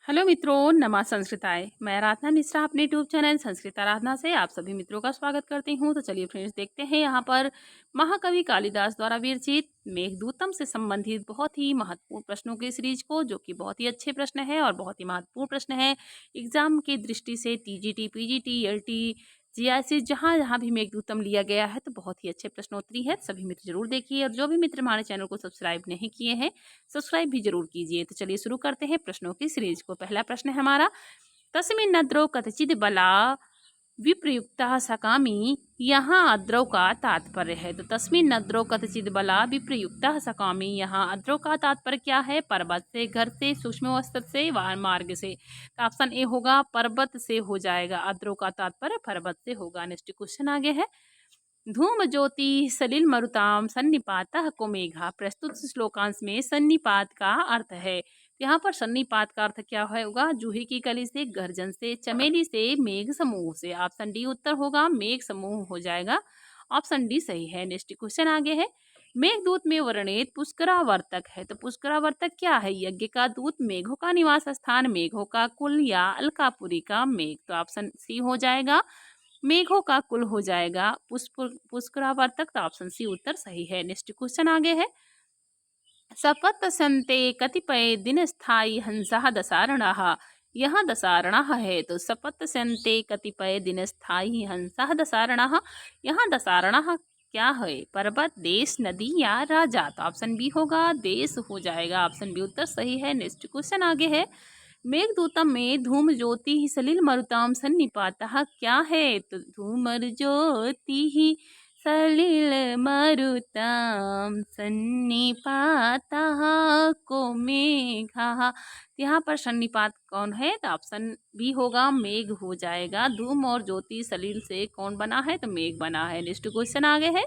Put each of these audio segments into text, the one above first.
Hello मित्रों, नमा संस्कृताय। मैं आराधना मिश्रा अपने यूट्यूब चैनल संस्कृत आराधना से आप सभी मित्रों का स्वागत करती हूँ। तो चलिए फ्रेंड्स, देखते हैं यहाँ पर महाकवि कालिदास द्वारा विरचित मेघदूतम से संबंधित बहुत ही महत्वपूर्ण प्रश्नों की सीरीज को, जो कि बहुत ही अच्छे प्रश्न है और बहुत ही महत्वपूर्ण प्रश्न है एग्जाम की दृष्टि से। टीजीटी, पीजीटी, एलटी, जीआईसी, जहाँ जहाँ भी मेघदूतम लिया गया है तो बहुत ही अच्छे प्रश्नोत्तरी है। सभी मित्र जरूर देखिए, और जो भी मित्र हमारे चैनल को सब्सक्राइब नहीं किए हैं, सब्सक्राइब भी जरूर कीजिए। तो चलिए शुरू करते हैं प्रश्नों की सीरीज को। पहला प्रश्न है हमारा, तस्मिन् नद्रौ कथचिद बला विप्रयुक्ता सकामी, यहाँ अद्रौ का तात्पर्य है। तो तस्मिन् नद्रौ कथचिद बला विप्रयुक्ता सकामी, यहाँ अद्रौ का तात्पर्य क्या है? पर्वत से, घर से, सूक्ष्म वस्त्र से, मार्ग से। तो ऑप्शन ए होगा पर्वत से हो जाएगा, अद्रौ का तात्पर्य पर्वत से होगा। नेक्स्ट क्वेश्चन आगे है, धूम ज्योति सलिल मरुताम सन्निपातः को मेघा। प्रस्तुत श्लोकांश में सन्निपात का अर्थ है। यहाँ पर सन्निपात का अर्थ क्या होगा? जूही की कली से, गर्जन से, चमेली से, मेघ समूह से। ऑप्शन डी उत्तर होगा, मेघ समूह हो जाएगा। ऑप्शन डी सही है। नेक्स्ट क्वेश्चन आगे है, मेघदूत में वर्णित पुष्करावर्तक है। तो पुष्करावर्तक क्या है? यज्ञ का दूत, मेघों का निवास स्थान, मेघों का कुल, या अलकापुरी का मेघ। तो ऑप्शन सी हो जाएगा, मेघों का कुल हो जाएगा पुष्करावर्तक। तो ऑप्शन सी उत्तर सही है। नेक्स्ट क्वेश्चन आगे है, सपत संते कतिपय दिन स्थायी हंसा दसारणः। यहाँ दसारणः है, तो सपत संते कतिपय दिन स्थायी हंसा दसारणः। यहाँ दसारणः क्या है? पर्वत, देश, नदी या राजा। तो ऑप्शन बी होगा, देश हो जाएगा। ऑप्शन बी उत्तर सही है। नेक्स्ट क्वेश्चन आगे है, मेघदूतम में धूम ज्योति ही सलिल मरुताम सन्निपातः क्या है? तो धूमर ज्योति ही सलिल मरुताम सन्निपातः को मेघा। यहाँ पर सन्निपात कौन है? तो ऑप्शन बी होगा, मेघ हो जाएगा। धूम और ज्योति सलिल से कौन बना है? तो मेघ बना है। नेक्स्ट क्वेश्चन आगे है,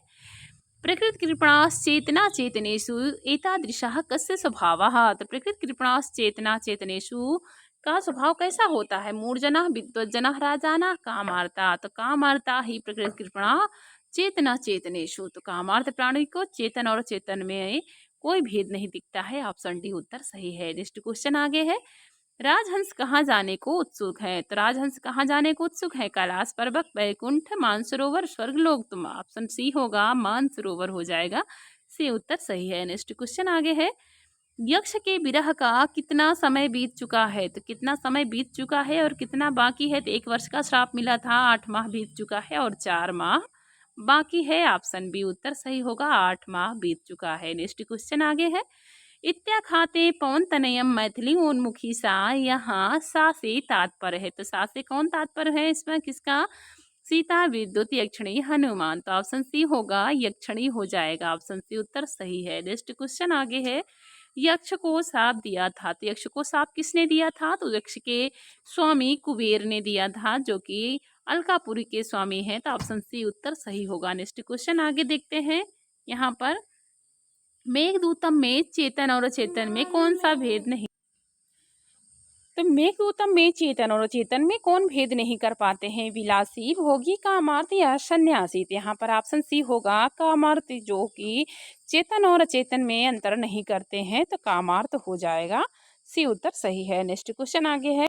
प्रकृति कृपणाश्चेतना चेतनेषु एतादृशः कस्य स्वभावः। तो प्रकृति कृपणाश्चेतना चेतनेषु का स्वभाव कैसा होता है? मूर्जना, विद्वज्जना, राजाना, कामार्ता। तो कामार्ता ही प्रकृति कृपणा चेतना चेतनेषु। तो कामार्थ प्राणी को चेतन और चेतन में कोई भेद नहीं दिखता है। ऑप्शन डी उत्तर सही है। नेक्स्ट क्वेश्चन आगे है, राजहंस कहाँ जाने को उत्सुक है? तो राजहंस कहाँ जाने को उत्सुक है? कैलाश पर्वत, बैकुंठ, मानसरोवर, स्वर्गलोक। तो ऑप्शन सी होगा, मानसरोवर हो जाएगा। सी उत्तर सही है। नेक्स्ट क्वेश्चन आगे है, यक्ष के विरह का कितना समय बीत चुका है? तो कितना समय बीत चुका है और कितना बाकी है? तो 1 वर्ष का श्राप मिला था, 8 माह बीत चुका है और 4 माह बाकी है। ऑप्शन बी उत्तर सही होगा, 8 माह बीत चुका है। नेक्स्ट क्वेश्चन आगे है, इत्या खाते पवन तनयम मैथिली उन्मुखी सा, यहाँ सा से तात्पर्य है। तो सा से कौन तात्पर्य है इसमें? किसका? सीता, विद्युत, यक्षिणी, हनुमान। तो ऑप्शन सी होगा, यक्षिणी हो जाएगा। ऑप्शन सी उत्तर सही है। नेक्स्ट क्वेश्चन आगे है, यक्ष को साप दिया था। तो यक्ष को साप किसने दिया था? तो यक्ष के स्वामी कुबेर ने दिया था, जो कि अलकापुरी के स्वामी हैं। तो ऑप्शन सी उत्तर सही होगा। नेक्स्ट क्वेश्चन आगे देखते हैं, यहाँ पर मेघदूतम में चेतन और अचेतन में कौन सा भेद नहीं? तो मेघदूतम में चेतन और अचेतन में कौन भेद नहीं कर पाते हैं? विलासी, भोगी, कामार्थ या सन्यासी। तो यहाँ पर ऑप्शन सी होगा, कामार्थ, जो कि चेतन और अचेतन में अंतर नहीं करते हैं। तो कामार्थ हो जाएगा। सी उत्तर सही है। नेक्स्ट क्वेश्चन आगे है,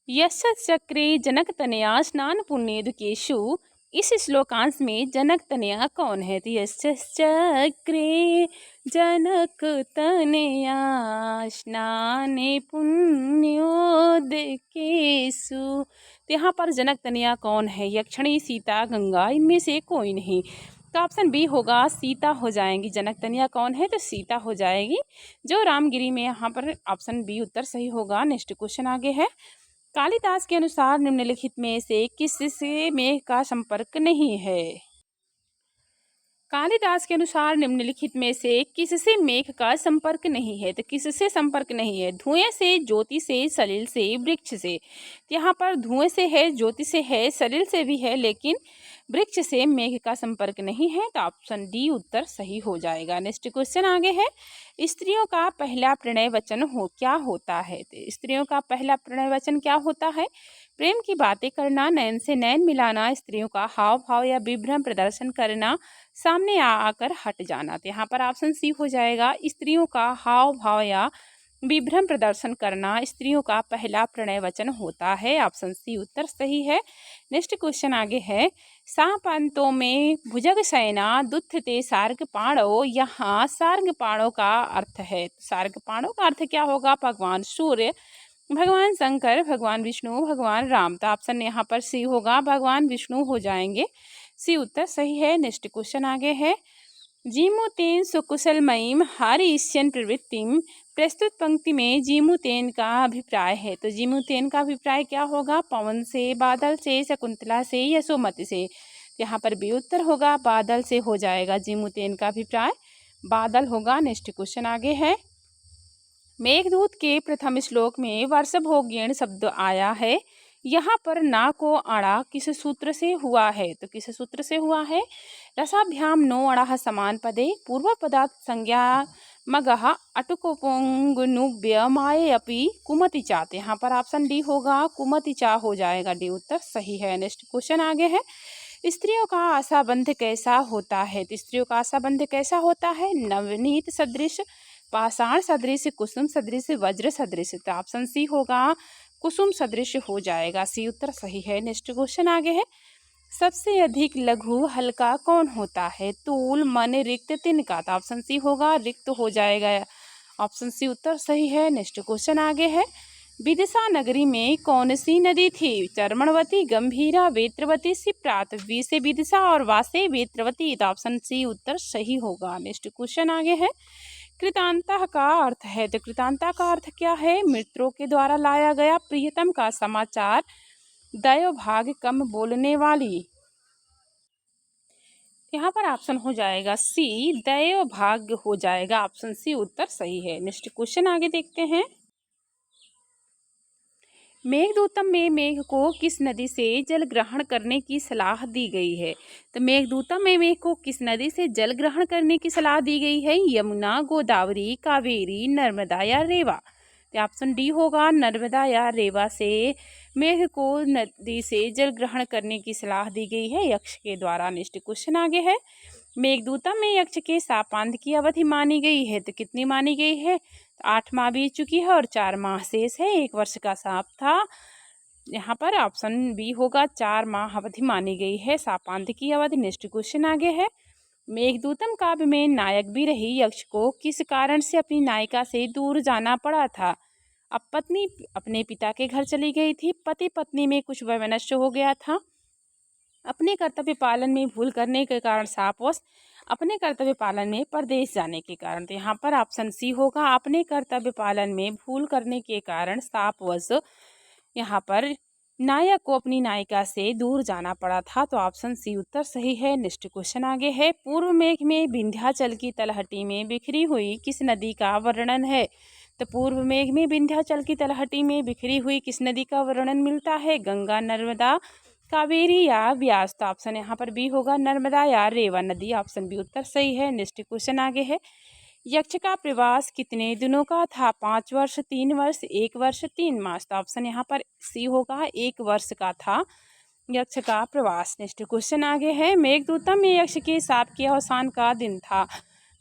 यश चक्रे जनक तनया स्नान पुण्येदुकेशु, इस श्लोकांश में जनक तनया कौन है? तो यश चक्रे जनक तनया स्नान पुण्योदकेशु। तो यहाँ पर जनक तनया कौन है? यक्षिणी, सीता, गंगा, इनमें से कोई नहीं। तो ऑप्शन बी होगा, सीता हो जाएंगी। जनक तनया कौन है? तो सीता हो जाएगी, जो रामगिरी में। यहाँ पर ऑप्शन बी उत्तर सही होगा। नेक्स्ट क्वेश्चन आगे है, कालिदास के अनुसार निम्नलिखित में से किससे मेघ का संपर्क नहीं है? कालिदास के अनुसार निम्नलिखित में से किससे मेघ का संपर्क नहीं है? तो किससे संपर्क नहीं है? धुएं से, ज्योति से, सलिल से, वृक्ष से। यहाँ पर धुएं से है, ज्योति से है, सलिल से भी है, लेकिन वृक्ष से मेघ का संपर्क नहीं है। तो ऑप्शन डी उत्तर सही हो जाएगा। नेक्स्ट क्वेश्चन आगे है, स्त्रियों का पहला प्रणय वचन क्या होता है? तो स्त्रियों का पहला प्रणय वचन क्या होता है? प्रेम की बातें करना, नैन से नैन मिलाना, स्त्रियों का हाव भाव या विभ्रम प्रदर्शन करना, सामने आकर हट जाना। तो यहाँ पर ऑप्शन सी हो जाएगा, स्त्रियों का हाव भाव या विभ्रम प्रदर्शन करना स्त्रियों का पहला प्रणय वचन होता है। ऑप्शन सी उत्तर सही है। नेक्स्ट क्वेश्चन आगे है। सापंतों में भुजग सेना दुत्थते सार्ग पाणो, यहाँ सार्ग पाणो का अर्थ है। सार्ग पाणो का अर्थ क्या होगा? भगवान सूर्य, भगवान शंकर, भगवान विष्णु, भगवान राम। तो ऑप्शन यहाँ पर सी होगा, भगवान विष्णु हो जाएंगे। सी उत्तर सही है। नेक्स्ट क्वेश्चन आगे है। जीमूतेन सुकुशलमयीम हरिष्यन प्रवृत्तिम, प्रस्तुत पंक्ति में जीमूतेन का अभिप्राय है। तो जीमूतेन का अभिप्राय क्या होगा? पवन से, बादल से, शकुंतला से, यशोमति से। यहाँ पर भी उत्तर होगा, बादल से हो जाएगा। जीमूतेन का अभिप्राय बादल होगा। नेक्स्ट क्वेश्चन आगे है। मेघदूत के प्रथम श्लोक में वर्षभोग्यण शब्द आया है। यहाँ पर ना को अड़ा किस सूत्र से हुआ है? तो किस सूत्र से हुआ है? रसाभ्याम नो अड़ाह समान पदे पूर्व पदार्थ संज्ञा मगह अटुकोपोंगनुव्य माये अपि कुमति चात। यहाँ पर ऑप्शन डी होगा, कुमति चा हो जाएगा। डी उत्तर सही है। नेक्स्ट क्वेश्चन आगे है। स्त्रियों का आशाबंध कैसा होता है? तो स्त्रियों का आशाबंध कैसा होता है? नवनीत सदृश, पाषाण सदृश, कुसुम सदृश, वज्र सदृश। तो ऑप्शन सी होगा, कुसुम सदृश हो जाएगा। सी उत्तर सही है। नेक्स्ट क्वेश्चन आगे है। सबसे अधिक लघु हल्का कौन होता है? तूल, मन, रिक्त, तिनका। तो ऑप्शन सी होगा, रिक्त हो जाएगा। ऑप्शन सी उत्तर सही है। नेक्स्ट क्वेश्चन आगे है। विदिशा नगरी में कौन सी नदी थी? चर्मणवती, गंभीरा, वेत्रवती, सिप्रात। वी से विदिशा और वा से वेत्रवती। तो ऑप्शन सी उत्तर सही होगा। नेक्स्ट क्वेश्चन आगे है। कृतांता का अर्थ है। तो कृतांता का अर्थ क्या है? मित्रों के द्वारा लाया गया प्रियतम का समाचार, दयो भाग, कम बोलने वाली। यहाँ पर ऑप्शन हो जाएगा सी, दयो भाग हो जाएगा। ऑप्शन सी उत्तर सही है। नेक्स्ट क्वेश्चन आगे देखते हैं। मेघदूतम में मेघ को किस नदी से जल ग्रहण करने की सलाह दी गई है? तो मेघदूतम में मेघ को किस नदी से जल ग्रहण करने की सलाह दी गई है? यमुना, गोदावरी, कावेरी, नर्मदा या रेवा। तो ऑप्शन डी होगा, नर्मदा या रेवा से मेघ को नदी से जल ग्रहण करने की सलाह दी गई है यक्ष के द्वारा। नेक्स्ट क्वेश्चन आगे है। मेघदूतम में यक्ष के शापांत की अवधि मानी गई है। तो कितनी मानी गई है? 8 माह बीत चुकी है और 4 माह शेष है। 1 वर्ष का शाप था। यहाँ पर ऑप्शन बी होगा, 4 माह अवधि मानी गई है शापांत की अवधि। नेक्स्ट क्वेश्चन आगे है। मेघदूतम काव्य में नायक भी रही यक्ष को किस कारण से अपनी नायिका से दूर जाना पड़ा था? अब पत्नी अपने पिता के घर चली गई थी, पति पत्नी में कुछ वैमनस्य हो गया था, अपने कर्तव्य पालन में भूल करने के कारण शापवश, अपने कर्तव्य पालन में परदेश जाने के कारण। तो यहाँ पर ऑप्शन सी होगा, अपने कर्तव्य पालन में भूल करने के कारण शापवश यहाँ पर नायक को अपनी नायिका से दूर जाना पड़ा था। तो ऑप्शन सी उत्तर सही है। नेक्स्ट क्वेश्चन आगे है। पूर्व मेघ में विंध्याचल की तलहटी में बिखरी हुई किस नदी का वर्णन है? तो पूर्व मेघ में विंध्याचल की तलहटी में बिखरी हुई किस नदी का वर्णन मिलता है? गंगा, नर्मदा, कावेरी या व्यास। तो ऑप्शन यहाँ पर बी होगा, नर्मदा या रेवा नदी। ऑप्शन बी उत्तर सही है। नेक्स्ट क्वेश्चन आगे है। यक्ष का प्रवास कितने दिनों का था? 5 वर्ष, 3 वर्ष, 1 वर्ष, 3 मास। तो ऑप्शन यहाँ पर सी होगा, 1 वर्ष का था यक्ष का प्रवास। नेक्स्ट क्वेश्चन आगे है। मेघदूतम में यक्ष के शाप के अवसान का दिन था।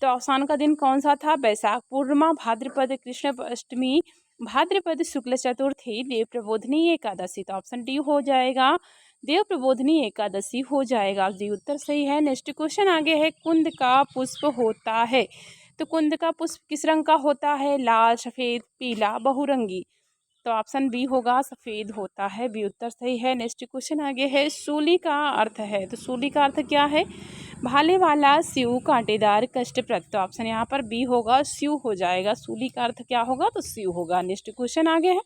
तो अवसान का दिन कौन सा था? बैसाख पूर्णिमा, भाद्रपद कृष्ण अष्टमी, भाद्रपद शुक्ल चतुर्थी, देव प्रबोधनी एकादशी। तो ऑप्शन डी हो जाएगा, देव प्रबोधनी एकादशी हो जाएगा। जी उत्तर सही है। नेक्स्ट क्वेश्चन आगे है। कुंद का पुष्प होता है। तो कुंद का पुष्प किस रंग का होता है? लाल, सफ़ेद, पीला, बहुरंगी। तो ऑप्शन बी होगा, सफ़ेद होता है। बी उत्तर सही है। नेक्स्ट क्वेश्चन आगे है। सूली का अर्थ है। तो सूली का अर्थ क्या है? भाले वाला, स्यू, कांटेदार, कष्टप्रद। तो ऑप्शन यहाँ पर बी होगा, स्यू हो जाएगा। सूली का अर्थ क्या होगा? तो स्यू होगा। नेक्स्ट क्वेश्चन आगे है।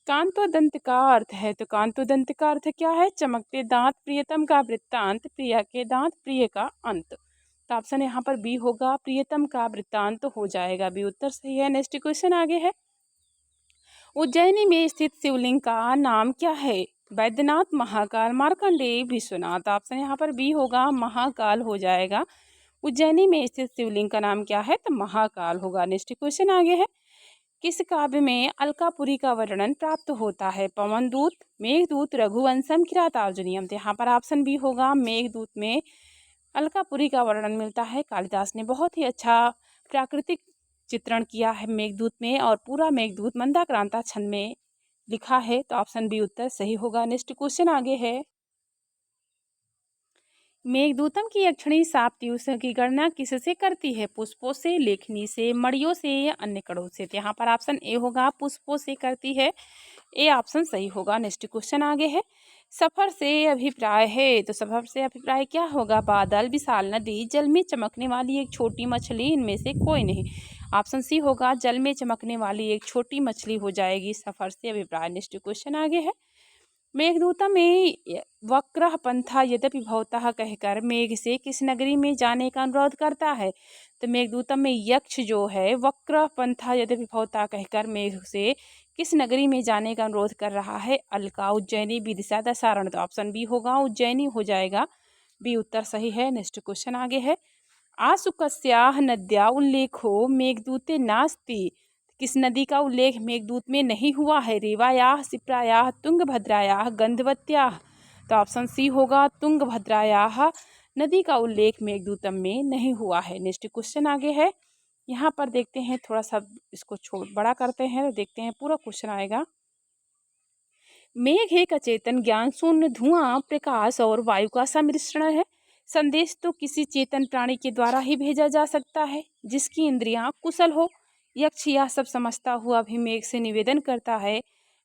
कांतोदंत का अर्थ है। तो कांतोदंत का अर्थ क्या है? चमकते दांत, प्रियतम का वृत्तांत, प्रिया के दांत, प्रिय का अंत। तो ऑप्शन यहाँ पर बी होगा, प्रियतम का वृत्तांत हो जाएगा। बी उत्तर सही है। नेक्स्ट क्वेश्चन आगे है। उज्जैनी में स्थित शिवलिंग का नाम क्या है? वैद्यनाथ, महाकाल, मार्कंडेय, विश्वनाथ। ऑप्शन यहाँ पर बी होगा, महाकाल हो जाएगा। उज्जैनी में स्थित शिवलिंग का नाम क्या है? तो महाकाल होगा। नेक्स्ट क्वेश्चन आगे है। किस काव्य में अलकापुरी का वर्णन प्राप्त होता है? पवनदूत, मेघदूत, रघुवंशम, किरातार्जुनीयम। तो यहाँ पर ऑप्शन बी होगा, मेघदूत में अलकापुरी का वर्णन मिलता है। कालिदास ने बहुत ही अच्छा प्राकृतिक चित्रण किया है मेघदूत में और पूरा मेघदूत मंदाक्रांता छंद में लिखा है, तो ऑप्शन बी उत्तर सही होगा। नेक्स्ट क्वेश्चन आगे है, मेघदूतम की अक्षणी साप्तयुस की गणना किससे करती है? पुष्पों से, लेखनी से, मड़ियों से या अन्य कणों से? तो यहाँ पर ऑप्शन ए होगा, पुष्पों से करती है। ए ऑप्शन सही होगा। नेक्स्ट क्वेश्चन आगे है, सफर से अभिप्राय है, तो सफर से अभिप्राय क्या होगा? बादल, विशाल नदी, जल में चमकने वाली एक छोटी मछली, इनमें से कोई नहीं। ऑप्शन सी होगा, जल में चमकने वाली एक छोटी मछली हो जाएगी सफर से अभिप्राय। नेक्स्ट क्वेश्चन आगे है, मेघदूतम में वक्रः पंथा यद्यपि भवतः कहकर मेघ से किस नगरी में जाने का अनुरोध करता है? तो मेघदूतम में यक्ष जो है वक्रः पंथा यद्यपि भवतः कहकर मेघ से किस नगरी में जाने का अनुरोध कर रहा है? अलका, उज्जैनी, विदिशा, दसारण। तो ऑप्शन बी होगा, उज्जैनी हो जाएगा। बी उत्तर सही है। नेक्स्ट क्वेश्चन आगे है, आशुकस्याः नद्या उल्लेखो मेघदूते नास्ति, किस नदी का उल्लेख मेघदूत में नहीं हुआ है? रेवायाः, शिप्रायाः, तुंगभद्रायाः, गंधवत्याः। तो ऑप्शन सी होगा, तुंगभद्रायाः नदी का उल्लेख मेघदूतम में नहीं हुआ है। नेक्स्ट क्वेश्चन आगे है, यहाँ पर देखते हैं, थोड़ा सा इसको बड़ा करते हैं तो देखते हैं पूरा क्वेश्चन आएगा। मेघ एक अचेतन ज्ञान शून्य धुआं, प्रकाश और वायु का सम्मिश्रण है। संदेश तो किसी चेतन प्राणी के द्वारा ही भेजा जा सकता है जिसकी इंद्रियां कुशल हो। यक्ष यह सब समझता हुआ भी मेघ से निवेदन करता है,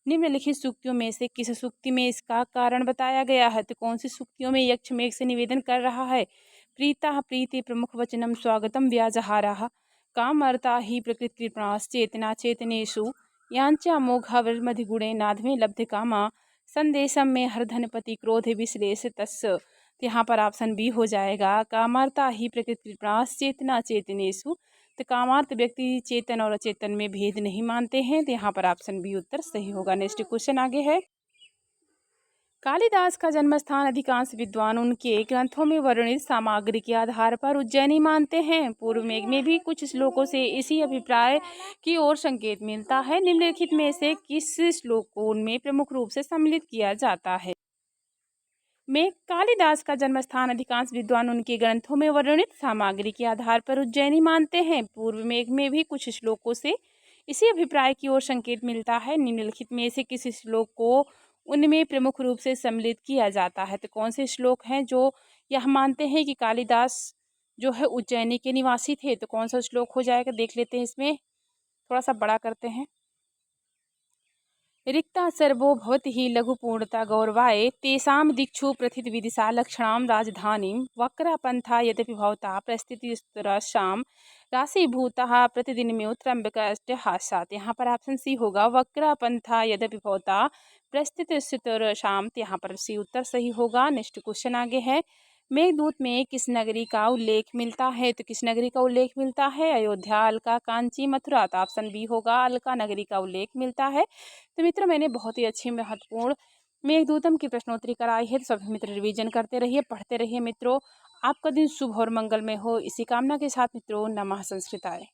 निम्नलिखित सूक्तियों में से किस सूक्ति में इसका कारण बताया गया है? तो कौन सी सूक्तियों में यक्ष मेघ से निवेदन कर रहा है? प्रीता प्रीति प्रमुख वचनम स्वागतम व्याजहारा, काम अर्ता ही प्रकृति कृपणास चेतना चेतनेशु यांचा मोघावृमधिगुणे नाधमे लब्ध कामा संदेशम में हरधनपति क्रोध विश्लेष तस्। यहाँ पर ऑप्शन बी हो जाएगा, कामार्ता ही प्रकृति कृपणास चेतना चेतनेशु। तो कामार्थ व्यक्ति चेतन और अचेतन में भेद नहीं मानते हैं, तो यहाँ पर ऑप्शन बी उत्तर सही होगा। नेक्स्ट क्वेश्चन आगे है, कालिदास का जन्म स्थान अधिकांश विद्वान उनके ग्रंथों में वर्णित सामग्री के आधार पर उज्जैनी मानते हैं। पूर्व मेघ में भी कुछ श्लोकों से इसी अभिप्राय की ओर संकेत मिलता है। निम्नलिखित में से किस श्लोक को उनमें प्रमुख रूप से सम्मिलित किया जाता है? में कालिदास का जन्म स्थान अधिकांश विद्वान उनके ग्रंथों में वर्णित सामग्री के आधार पर उज्जैनी मानते हैं। पूर्व मेघ में भी कुछ श्लोकों से इसी अभिप्राय की ओर संकेत मिलता है। निम्नलिखित में से किसी श्लोक को उनमें प्रमुख रूप से सम्मिलित किया जाता है? तो कौन से श्लोक हैं जो यह मानते हैं कि कालिदास जो है उज्जैनी के निवासी थे? तो कौन सा श्लोक हो जाएगा, देख लेते हैं। इसमें थोड़ा सा बड़ा करते हैं, रिक्ता सर्वो भवति ही लघुपूर्णता गौरवाय तेषां दिक्षु प्रथित विदिशा लक्षणां राजधानीं वक्रपंथा यद्यपि भवता प्रस्थितिस्तरशां राशिभूतः प्रतिदिनमेव त्र्यंबकष्टहासात्। यहाँ पर ऑप्शन सी होगा, वक्रपंथा यद्यपि भवता प्रस्थितिस्तरशां। यहाँ पर सी उत्तर सही होगा। नेक्स्ट क्वेश्चन आगे है, मेघदूत में किस नगरी का उल्लेख मिलता है? तो किस नगरी का उल्लेख मिलता है? अयोध्या, अलका, कांची, मथुरा। तो ऑप्शन बी होगा, अलका नगरी का उल्लेख मिलता है। तो मित्र, मैंने बहुत ही अच्छी महत्वपूर्ण मेघदूतम की प्रश्नोत्तरी कराई है, तो सभी मित्र रिवीजन करते रहिए, पढ़ते रहिए मित्रों। आपका दिन शुभ और मंगलमय हो, इसी कामना के साथ मित्रों, नमः संस्कृताय।